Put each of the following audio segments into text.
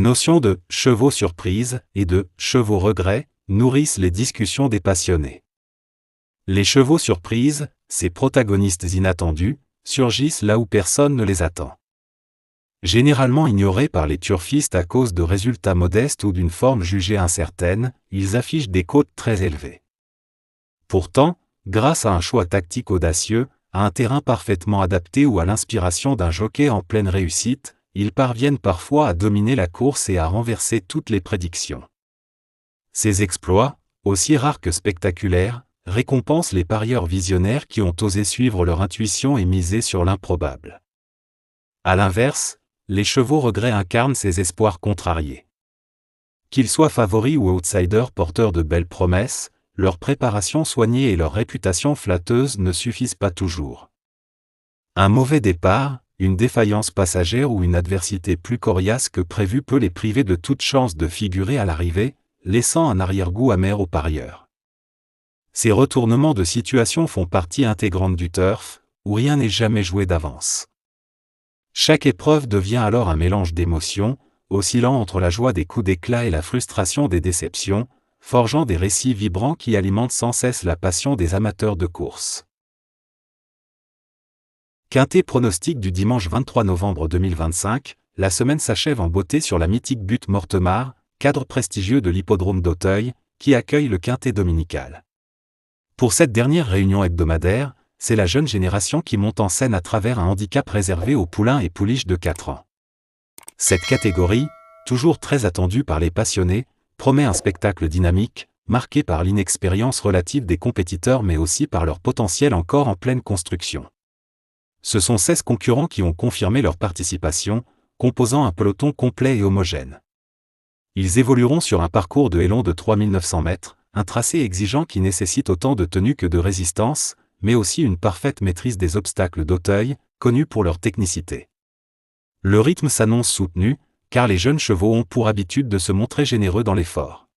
notions de « chevaux surprise » et de « chevaux regret » nourrissent les discussions des passionnés. Les chevaux surprise, ces protagonistes inattendus, surgissent là où personne ne les attend. Généralement ignorés par les turfistes à cause de résultats modestes ou d'une forme jugée incertaine, ils affichent des cotes très élevées. Pourtant, grâce à un choix tactique audacieux, à un terrain parfaitement adapté ou à l'inspiration d'un jockey en pleine réussite, ils parviennent parfois à dominer la course et à renverser toutes les prédictions. Ces exploits, aussi rares que spectaculaires, récompensent les parieurs visionnaires qui ont osé suivre leur intuition et miser sur l'improbable. À l'inverse, les chevaux regrets incarnent ces espoirs contrariés. Qu'ils soient favoris ou outsiders porteurs de belles promesses, leur préparation soignée et leur réputation flatteuse ne suffisent pas toujours. Un mauvais départ, une défaillance passagère ou une adversité plus coriace que prévu peut les priver de toute chance de figurer à l'arrivée, laissant un arrière-goût amer aux parieurs. Ces retournements de situation font partie intégrante du turf, où rien n'est jamais joué d'avance. Chaque épreuve devient alors un mélange d'émotions, oscillant entre la joie des coups d'éclat et la frustration des déceptions, forgeant des récits vibrants qui alimentent sans cesse la passion des amateurs de course. Quintet pronostic du dimanche 23 novembre 2025, la semaine s'achève en beauté sur la mythique butte Mortemart, cadre prestigieux de l'hippodrome d'Auteuil, qui accueille le quintet dominical. Pour cette dernière réunion hebdomadaire, c'est la jeune génération qui monte en scène à travers un handicap réservé aux poulains et pouliches de 4 ans. Cette catégorie, toujours très attendue par les passionnés, promet un spectacle dynamique, marqué par l'inexpérience relative des compétiteurs mais aussi par leur potentiel encore en pleine construction. Ce sont 16 concurrents qui ont confirmé leur participation, composant un peloton complet et homogène. Ils évolueront sur un parcours de long de 3900 mètres, un tracé exigeant qui nécessite autant de tenue que de résistance, mais aussi une parfaite maîtrise des obstacles d'Auteuil, connus pour leur technicité. Le rythme s'annonce soutenu, car les jeunes chevaux ont pour habitude de se montrer généreux dans l'effort.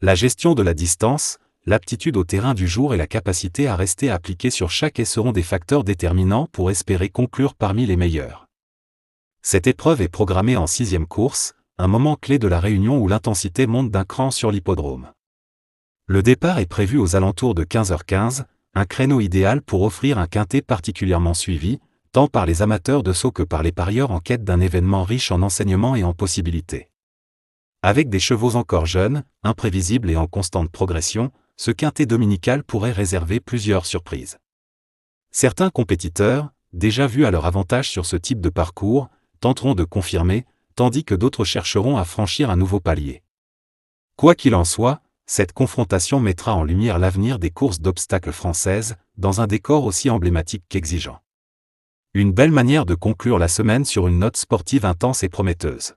La gestion de la distance, l'aptitude au terrain du jour et la capacité à rester appliqués sur chaque et seront des facteurs déterminants pour espérer conclure parmi les meilleurs. Cette épreuve est programmée en 6e course, un moment clé de la réunion où l'intensité monte d'un cran sur l'hippodrome. Le départ est prévu aux alentours de 15h15, un créneau idéal pour offrir un quintet particulièrement suivi, tant par les amateurs de saut que par les parieurs en quête d'un événement riche en enseignements et en possibilités. Avec des chevaux encore jeunes, imprévisibles et en constante progression, ce quintet dominical pourrait réserver plusieurs surprises. Certains compétiteurs, déjà vus à leur avantage sur ce type de parcours, tenteront de confirmer, tandis que d'autres chercheront à franchir un nouveau palier. Quoi qu'il en soit, cette confrontation mettra en lumière l'avenir des courses d'obstacles françaises, dans un décor aussi emblématique qu'exigeant. Une belle manière de conclure la semaine sur une note sportive intense et prometteuse.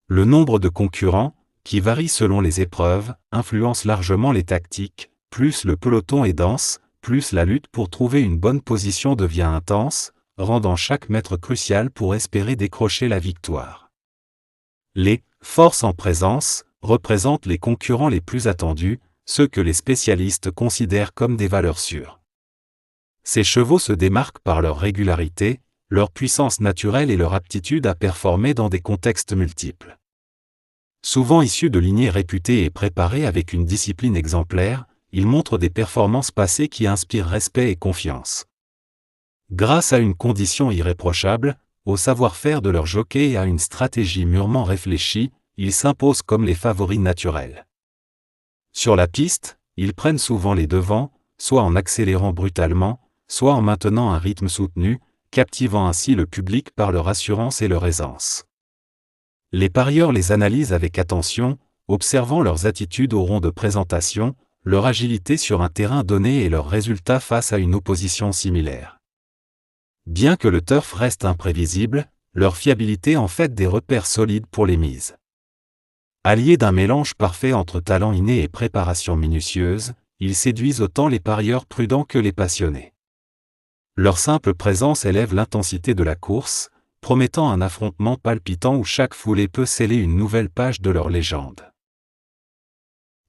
Le nombre de concurrents, qui varie selon les épreuves, influence largement les tactiques, plus le peloton est dense, plus la lutte pour trouver une bonne position devient intense, rendant chaque mètre crucial pour espérer décrocher la victoire. Les « forces en présence » représentent les concurrents les plus attendus, ceux que les spécialistes considèrent comme des valeurs sûres. Ces chevaux se démarquent par leur régularité, leur puissance naturelle et leur aptitude à performer dans des contextes multiples. Souvent issus de lignées réputées et préparées avec une discipline exemplaire, ils montrent des performances passées qui inspirent respect et confiance. Grâce à une condition irréprochable, au savoir-faire de leur jockey et à une stratégie mûrement réfléchie, ils s'imposent comme les favoris naturels. Sur la piste, ils prennent souvent les devants, soit en accélérant brutalement, soit en maintenant un rythme soutenu, captivant ainsi le public par leur assurance et leur aisance. Les parieurs les analysent avec attention, observant leurs attitudes au rond de présentation, leur agilité sur un terrain donné et leurs résultats face à une opposition similaire. Bien que le turf reste imprévisible, leur fiabilité en fait des repères solides pour les mises. Alliés d'un mélange parfait entre talent inné et préparation minutieuse, ils séduisent autant les parieurs prudents que les passionnés. Leur simple présence élève l'intensité de la course, promettant un affrontement palpitant où chaque foulée peut sceller une nouvelle page de leur légende.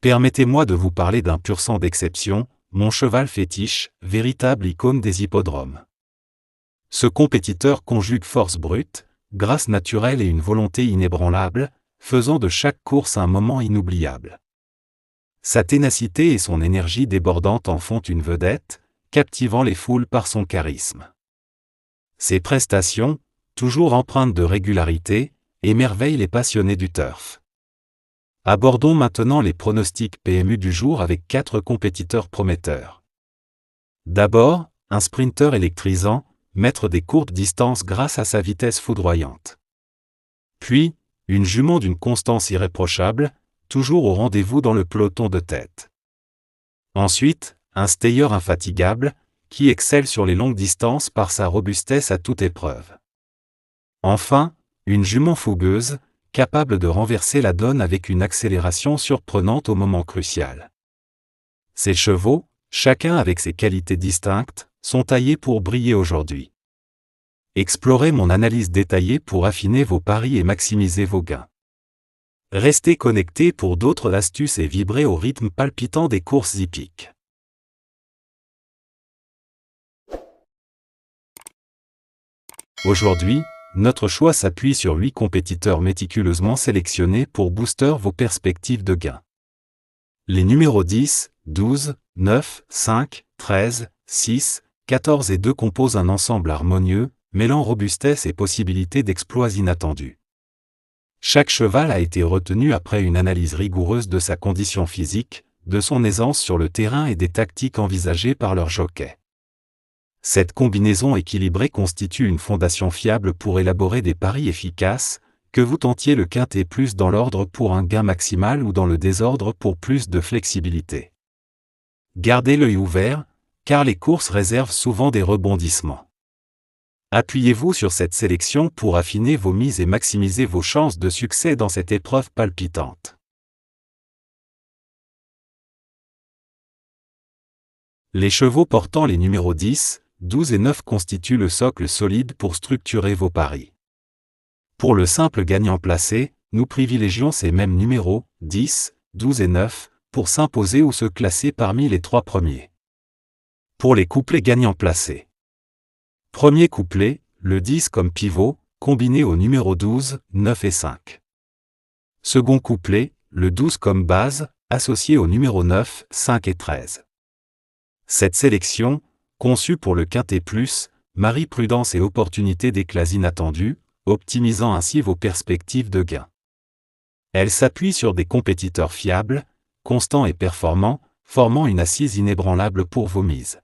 Permettez-moi de vous parler d'un pur sang d'exception, mon cheval fétiche, véritable icône des hippodromes. Ce compétiteur conjugue force brute, grâce naturelle et une volonté inébranlable, faisant de chaque course un moment inoubliable. Sa ténacité et son énergie débordante en font une vedette, captivant les foules par son charisme. Ses prestations, toujours empreintes de régularité, émerveillent les passionnés du turf. Abordons maintenant les pronostics PMU du jour avec 4 compétiteurs prometteurs. D'abord, un sprinter électrisant, maître des courtes distances grâce à sa vitesse foudroyante. Puis, une jument d'une constance irréprochable, toujours au rendez-vous dans le peloton de tête. Ensuite, un stayer infatigable, qui excelle sur les longues distances par sa robustesse à toute épreuve. Enfin, une jument fougueuse, capable de renverser la donne avec une accélération surprenante au moment crucial. Ces chevaux, chacun avec ses qualités distinctes, sont taillés pour briller aujourd'hui. Explorez mon analyse détaillée pour affiner vos paris et maximiser vos gains. Restez connectés pour d'autres astuces et vibrez au rythme palpitant des courses hippiques. Aujourd'hui, notre choix s'appuie sur 8 compétiteurs méticuleusement sélectionnés pour booster vos perspectives de gains. Les numéros 10, 12, 9, 5, 13, 6, 14 et 2 composent un ensemble harmonieux, mêlant robustesse et possibilité d'exploits inattendus. Chaque cheval a été retenu après une analyse rigoureuse de sa condition physique, de son aisance sur le terrain et des tactiques envisagées par leur jockey. Cette combinaison équilibrée constitue une fondation fiable pour élaborer des paris efficaces, que vous tentiez le quintet plus dans l'ordre pour un gain maximal ou dans le désordre pour plus de flexibilité. Gardez l'œil ouvert, car les courses réservent souvent des rebondissements. Appuyez-vous sur cette sélection pour affiner vos mises et maximiser vos chances de succès dans cette épreuve palpitante. Les chevaux portant les numéros 10, 12 et 9 constituent le socle solide pour structurer vos paris. Pour le simple gagnant placé, nous privilégions ces mêmes numéros, 10, 12 et 9, pour s'imposer ou se classer parmi les 3 premiers. Pour les couplets gagnants placés. Premier couplet, le 10 comme pivot, combiné aux numéros 12, 9 et 5. Second couplet, le 12 comme base, associé aux numéros 9, 5 et 13. Cette sélection, conçue pour le quintet plus, marie prudence et opportunité d'éclats inattendus, optimisant ainsi vos perspectives de gain. Elle s'appuie sur des compétiteurs fiables, constants et performants, formant une assise inébranlable pour vos mises.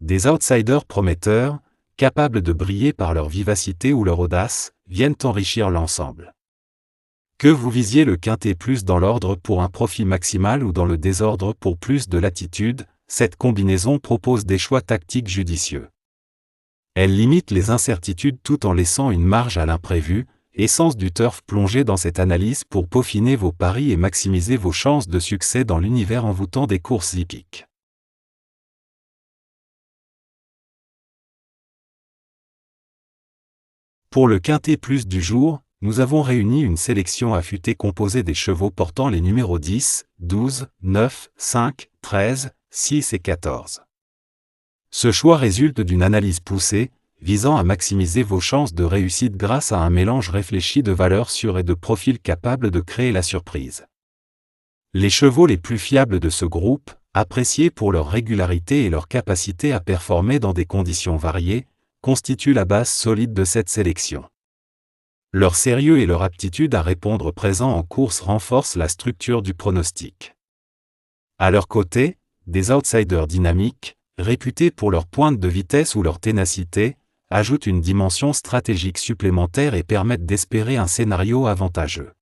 Des outsiders prometteurs, capables de briller par leur vivacité ou leur audace, viennent enrichir l'ensemble. Que vous visiez le quintet plus dans l'ordre pour un profit maximal ou dans le désordre pour plus de latitude, cette combinaison propose des choix tactiques judicieux. Elle limite les incertitudes tout en laissant une marge à l'imprévu, essence du turf plongée dans cette analyse pour peaufiner vos paris et maximiser vos chances de succès dans l'univers envoûtant des courses hippiques. Pour le quintet plus du jour, nous avons réuni une sélection affûtée composée des chevaux portant les numéros 10, 12, 9, 5, 13, 6 et 14. Ce choix résulte d'une analyse poussée, visant à maximiser vos chances de réussite grâce à un mélange réfléchi de valeurs sûres et de profils capables de créer la surprise. Les chevaux les plus fiables de ce groupe, appréciés pour leur régularité et leur capacité à performer dans des conditions variées, constituent la base solide de cette sélection. Leur sérieux et leur aptitude à répondre présent en course renforcent la structure du pronostic. À leur côté, des outsiders dynamiques, réputés pour leur pointe de vitesse ou leur ténacité, ajoutent une dimension stratégique supplémentaire et permettent d'espérer un scénario avantageux.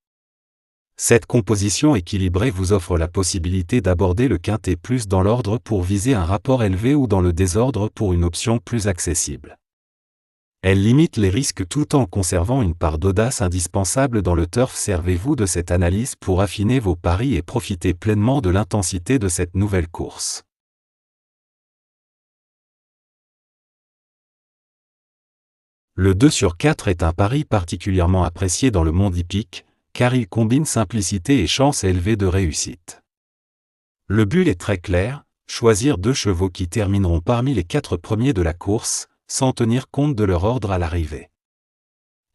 Cette composition équilibrée vous offre la possibilité d'aborder le quintet plus dans l'ordre pour viser un rapport élevé ou dans le désordre pour une option plus accessible. Elle limite les risques tout en conservant une part d'audace indispensable dans le turf. Servez-vous de cette analyse pour affiner vos paris et profiter pleinement de l'intensité de cette nouvelle course. Le 2 sur 4 est un pari particulièrement apprécié dans le monde hippique, car il combine simplicité et chance élevée de réussite. Le but est très clair, choisir 2 chevaux qui termineront parmi les 4 premiers de la course, sans tenir compte de leur ordre à l'arrivée.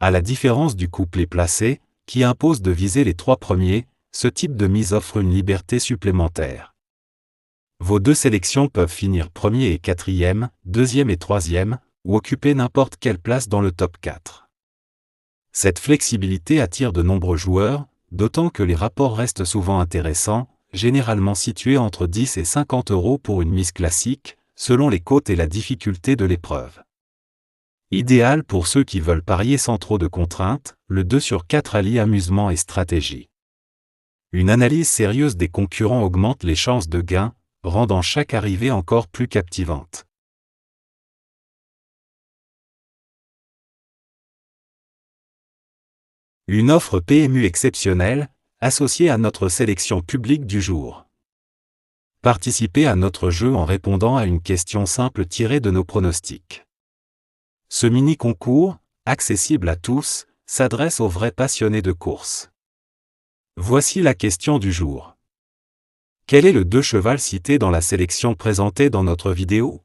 À la différence du couplet placé, qui impose de viser les 3 premiers, ce type de mise offre une liberté supplémentaire. Vos 2 sélections peuvent finir premier et quatrième, deuxième et troisième, ou occuper n'importe quelle place dans le top 4. Cette flexibilité attire de nombreux joueurs, d'autant que les rapports restent souvent intéressants, généralement situés entre 10 et 50 € pour une mise classique, selon les cotes et la difficulté de l'épreuve. Idéal pour ceux qui veulent parier sans trop de contraintes, le 2/4 allie amusement et stratégie. Une analyse sérieuse des concurrents augmente les chances de gain, rendant chaque arrivée encore plus captivante. Une offre PMU exceptionnelle, associée à notre sélection publique du jour. Participez à notre jeu en répondant à une question simple tirée de nos pronostics. Ce mini-concours, accessible à tous, s'adresse aux vrais passionnés de course. Voici la question du jour. Quel est le 2 cheval cité dans la sélection présentée dans notre vidéo?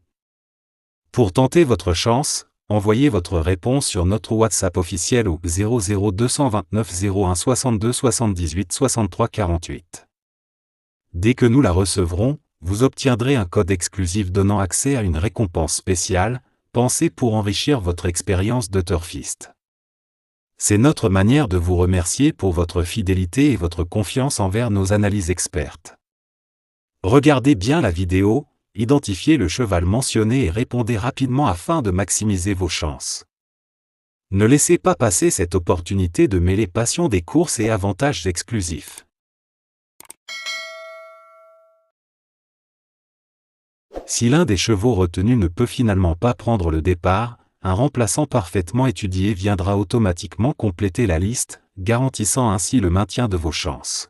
Pour tenter votre chance, envoyez votre réponse sur notre WhatsApp officiel au 00229 01 62 78 63 48. Dès que nous la recevrons, vous obtiendrez un code exclusif donnant accès à une récompense spéciale, pensée pour enrichir votre expérience de turfiste. C'est notre manière de vous remercier pour votre fidélité et votre confiance envers nos analyses expertes. Regardez bien la vidéo, identifiez le cheval mentionné et répondez rapidement afin de maximiser vos chances. Ne laissez pas passer cette opportunité de mêler passion des courses et avantages exclusifs. Si l'un des chevaux retenus ne peut finalement pas prendre le départ, un remplaçant parfaitement étudié viendra automatiquement compléter la liste, garantissant ainsi le maintien de vos chances.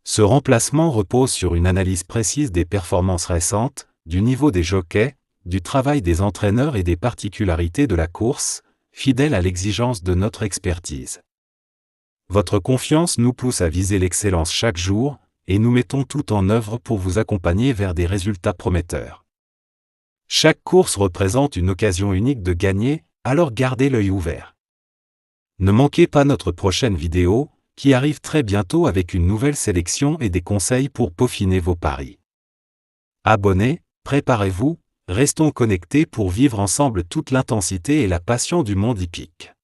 Ce remplacement repose sur une analyse précise des performances récentes, du niveau des jockeys, du travail des entraîneurs et des particularités de la course, fidèle à l'exigence de notre expertise. Votre confiance nous pousse à viser l'excellence chaque jour, et nous mettons tout en œuvre pour vous accompagner vers des résultats prometteurs. Chaque course représente une occasion unique de gagner, alors gardez l'œil ouvert. Ne manquez pas notre prochaine vidéo, qui arrive très bientôt avec une nouvelle sélection et des conseils pour peaufiner vos paris. Abonnez, préparez-vous, restons connectés pour vivre ensemble toute l'intensité et la passion du monde hippique.